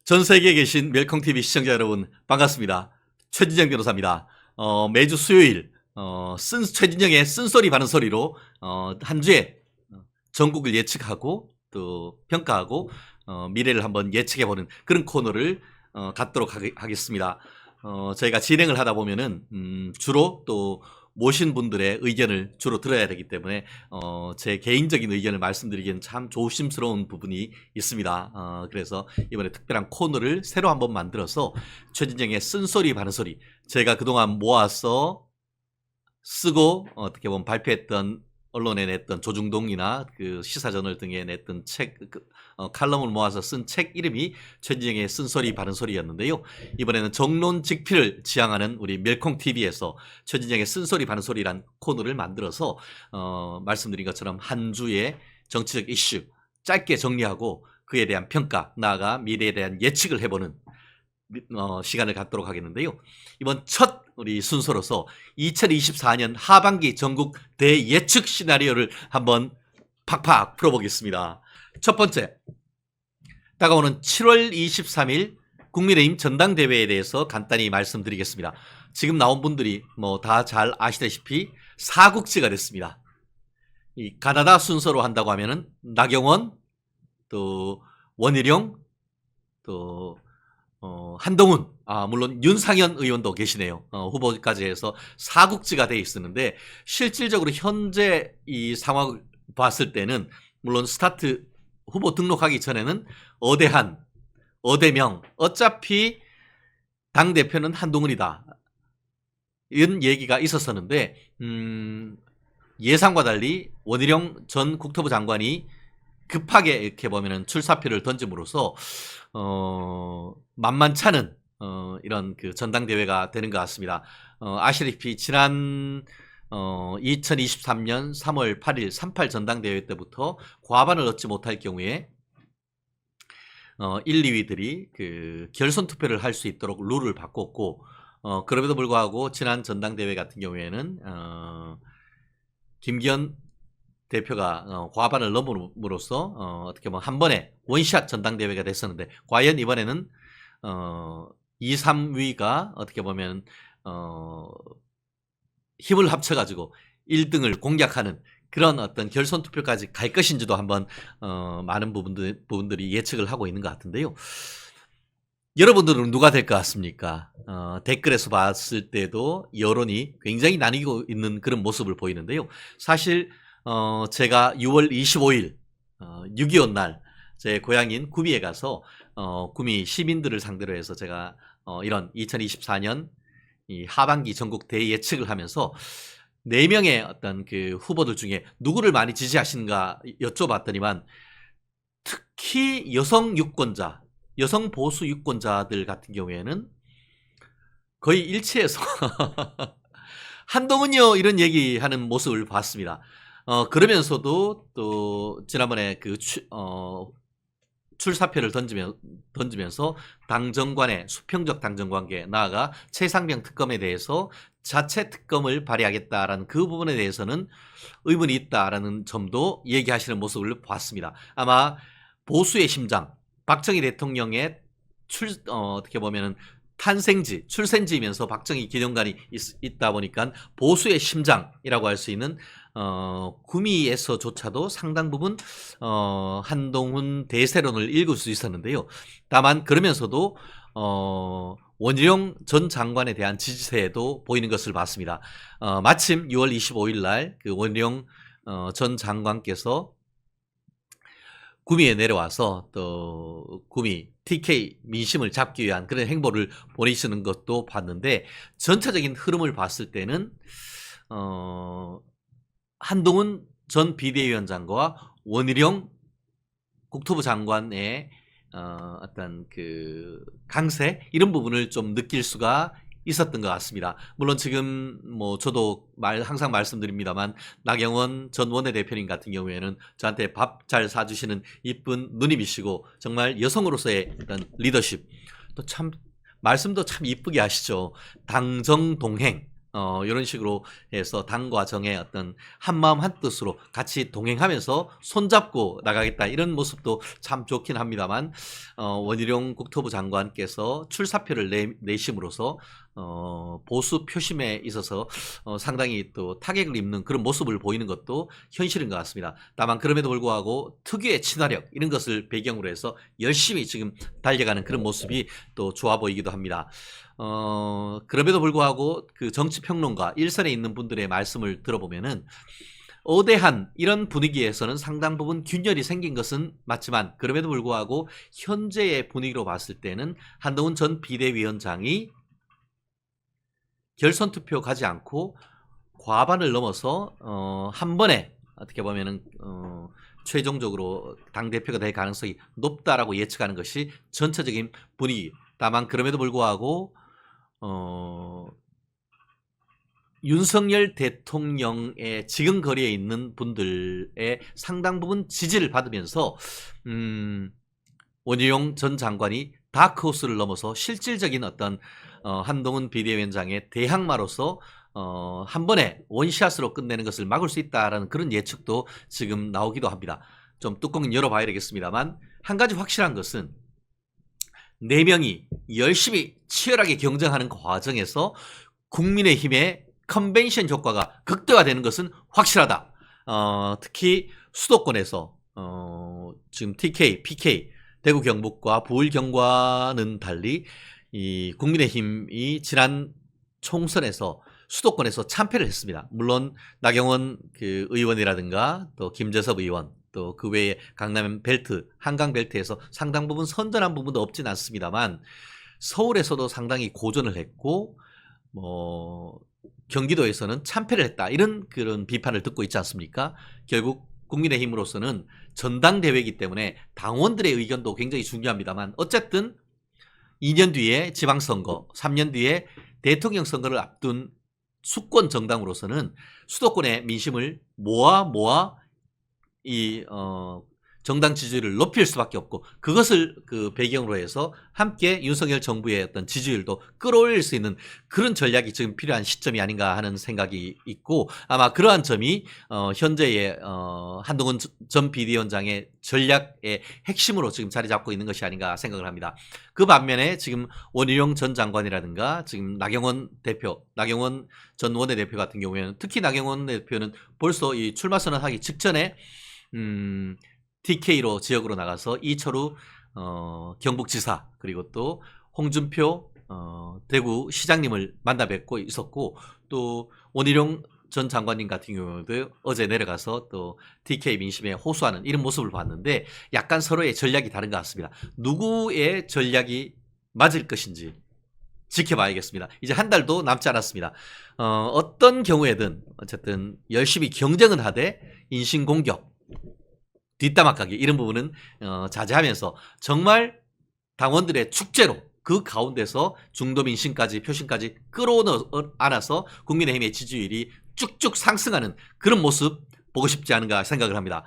전 세계에 계신 멜콩TV 시청자 여러분 반갑습니다. 최진영 변호사입니다. 매주 수요일 최진영의 쓴소리 바른 소리로 한 주에 전국을 예측하고 또 평가하고 미래를 한번 예측해보는 그런 코너를 갖도록 하겠습니다. 저희가 진행을 하다 보면은 주로 또 모신 분들의 의견을 주로 들어야 되기 때문에 제 개인적인 의견을 말씀드리기엔 참 조심스러운 부분이 있습니다. 그래서 이번에 특별한 코너를 새로 한번 만들어서 최진영의 쓴소리 바른소리, 제가 그동안 모아서 쓰고 어떻게 보면 발표했던 언론에 냈던 조중동이나 그 시사저널 등에 냈던 책, 칼럼을 모아서 쓴 책 이름이 최진영의 쓴소리 바른소리였는데요. 이번에는 정론직필을 지향하는 우리 멜콩TV에서 최진영의 쓴소리 바른소리란 코너를 만들어서 말씀드린 것처럼 한 주의 정치적 이슈 짧게 정리하고 그에 대한 평가, 나아가 미래에 대한 예측을 해보는 시간을 갖도록 하겠는데요. 이번 첫 우리 순서로서 2024년 하반기 전국 대예측 시나리오를 한번 팍팍 풀어보겠습니다. 첫 번째, 다가오는 7월 23일 국민의힘 전당대회에 대해서 간단히 말씀드리겠습니다. 지금 나온 분들이 뭐 다 잘 아시다시피 사국지가 됐습니다. 이 가나다 순서로 한다고 하면은 나경원, 또 원희룡, 또 한동훈, 물론 윤상현 의원도 계시네요. 후보까지 해서 사국지가 돼 있었는데 실질적으로 현재 이 상황을 봤을 때는 물론 스타트 후보 등록하기 전에는 어대한, 어대명, 어차피 당대표는 한동훈이다, 이런 얘기가 있었었는데 예상과 달리 원희룡 전 국토부 장관이 급하게 이렇게 보면은 출사표를 던짐으로써 만만찮은 이런 그 전당대회가 되는 것 같습니다. 아시다시피 지난 2023년 3월 8일 38 전당대회 때부터 과반을 얻지 못할 경우에 1, 2위들이 그 결선 투표를 할 수 있도록 룰을 바꿨고, 그럼에도 불구하고 지난 전당대회 같은 경우에는 김기현 대표가 과반을 넘음으로써 어떻게 보면 한 번에 원샷 전당대회가 됐었는데, 과연 이번에는 2, 3위가 어떻게 보면 힘을 합쳐가지고 1등을 공략하는 그런 어떤 결선 투표까지 갈 것인지도 한번 많은 부분들이 예측을 하고 있는 것 같은데요. 여러분들은 누가 될 것 같습니까? 댓글에서 봤을 때도 여론이 굉장히 나뉘고 있는 그런 모습을 보이는데요. 사실 제가 6월 25일 6.25 날 제 고향인 구미에 가서 구미 시민들을 상대로 해서 제가 이런 2024년 이 하반기 전국 대예측을 하면서 4명의 어떤 그 후보들 중에 누구를 많이 지지하시는가 여쭤봤더니만 특히 여성 유권자, 여성 보수 유권자들 같은 경우에는 거의 일치해서 한동훈이요, 이런 얘기하는 모습을 봤습니다. 그러면서도 또 지난번에 그 출사표를 던지면서 당정관의 수평적 당정관계, 나아가 최상병 특검에 대해서 자체 특검을 발의하겠다라는 그 부분에 대해서는 의문이 있다라는 점도 얘기하시는 모습을 봤습니다. 아마 보수의 심장, 박정희 대통령의 어떻게 보면은 탄생지, 출생지이면서 박정희 기념관이 있다 보니까 보수의 심장이라고 할 수 있는 구미에서조차도 상당 부분 한동훈 대세론을 읽을 수 있었는데요. 다만 그러면서도 원희룡 전 장관에 대한 지지세도 보이는 것을 봤습니다. 마침 6월 25일 날 그 원희룡 전 장관께서 구미에 내려와서 또 구미 TK 민심을 잡기 위한 그런 행보를 보내시는 것도 봤는데, 전체적인 흐름을 봤을 때는 한동훈 전 비대위원장과 원희룡 국토부 장관의 어떤 그 강세, 이런 부분을 좀 느낄 수가 있었던 것 같습니다. 물론 지금 뭐 저도 항상 말씀드립니다만 나경원 전 원내대표님 같은 경우에는 저한테 밥 잘 사주시는 이쁜 누님이시고 정말 여성으로서의 어떤 리더십, 또 참 말씀도 참 이쁘게 하시죠. 당정동행, 이런 식으로 해서 당과 정의 어떤 한마음 한뜻으로 같이 동행하면서 손잡고 나가겠다 이런 모습도 참 좋긴 합니다만 원희룡 국토부 장관께서 출사표를 내심으로써 보수 표심에 있어서 상당히 또 타격을 입는 그런 모습을 보이는 것도 현실인 것 같습니다. 다만 그럼에도 불구하고 특유의 친화력 이런 것을 배경으로 해서 열심히 지금 달려가는 그런 모습이 또 좋아 보이기도 합니다. 그럼에도 불구하고 그 정치평론가 일선에 있는 분들의 말씀을 들어보면은 어대한 이런 분위기에서는 상당 부분 균열이 생긴 것은 맞지만 그럼에도 불구하고 현재의 분위기로 봤을 때는 한동훈 전 비대위원장이 결선 투표 가지 않고 과반을 넘어서 한 번에 어떻게 보면은 최종적으로 당대표가 될 가능성이 높다라고 예측하는 것이 전체적인 분위기. 다만 그럼에도 불구하고 윤석열 대통령의 지금 거리에 있는 분들의 상당 부분 지지를 받으면서 원희룡 전 장관이 다크호스를 넘어서 실질적인 어떤 한동훈 비대위원장의 대항마로서 한 번에 원샷으로 끝내는 것을 막을 수 있다라는 그런 예측도 지금 나오기도 합니다. 좀 뚜껑은 열어봐야 되겠습니다만 한 가지 확실한 것은 4명이 열심히 치열하게 경쟁하는 과정에서 국민의힘의 컨벤션 효과가 극대화되는 것은 확실하다. 특히 수도권에서 지금 TK, PK, 대구 경북과 부울 경과는 달리 이 국민의힘이 지난 총선에서 수도권에서 참패를 했습니다. 물론 나경원 그 의원이라든가 또 김재섭 의원 또 그 외에 강남 벨트, 한강 벨트에서 상당 부분 선전한 부분도 없진 않습니다만 서울에서도 상당히 고전을 했고 경기도에서는 참패를 했다. 이런 그런 비판을 듣고 있지 않습니까? 결국 국민의힘으로서는 전당대회이기 때문에 당원들의 의견도 굉장히 중요합니다만 어쨌든 2년 뒤에 지방선거, 3년 뒤에 대통령 선거를 앞둔 수권 정당으로서는 수도권의 민심을 모아 이 정당 지지율을 높일 수밖에 없고 그것을 그 배경으로 해서 함께 윤석열 정부의 어떤 지지율도 끌어올릴 수 있는 그런 전략이 지금 필요한 시점이 아닌가 하는 생각이 있고 아마 그러한 점이 현재의 한동훈 전 비대위원장의 전략의 핵심으로 지금 자리 잡고 있는 것이 아닌가 생각을 합니다. 그 반면에 지금 원희룡 전 장관이라든가 지금 나경원 전 원내대표 같은 경우에는 특히 나경원 대표는 벌써 이 출마 선언하기 직전에 TK로 지역으로 나가서 이철우 경북지사 그리고 또 홍준표 대구 시장님을 만나 뵙고 있었고 또 원희룡 전 장관님 같은 경우도 어제 내려가서 또 TK 민심에 호소하는 이런 모습을 봤는데 약간 서로의 전략이 다른 것 같습니다. 누구의 전략이 맞을 것인지 지켜봐야겠습니다. 이제 한 달도 남지 않았습니다. 어떤 경우에든 어쨌든 열심히 경쟁은 하되 인신공격 뒷담화하기 이런 부분은 자제하면서 정말 당원들의 축제로 그 가운데서 중도 민심까지 표심까지 끌어안아서 국민의힘의 지지율이 쭉쭉 상승하는 그런 모습 보고 싶지 않은가 생각을 합니다.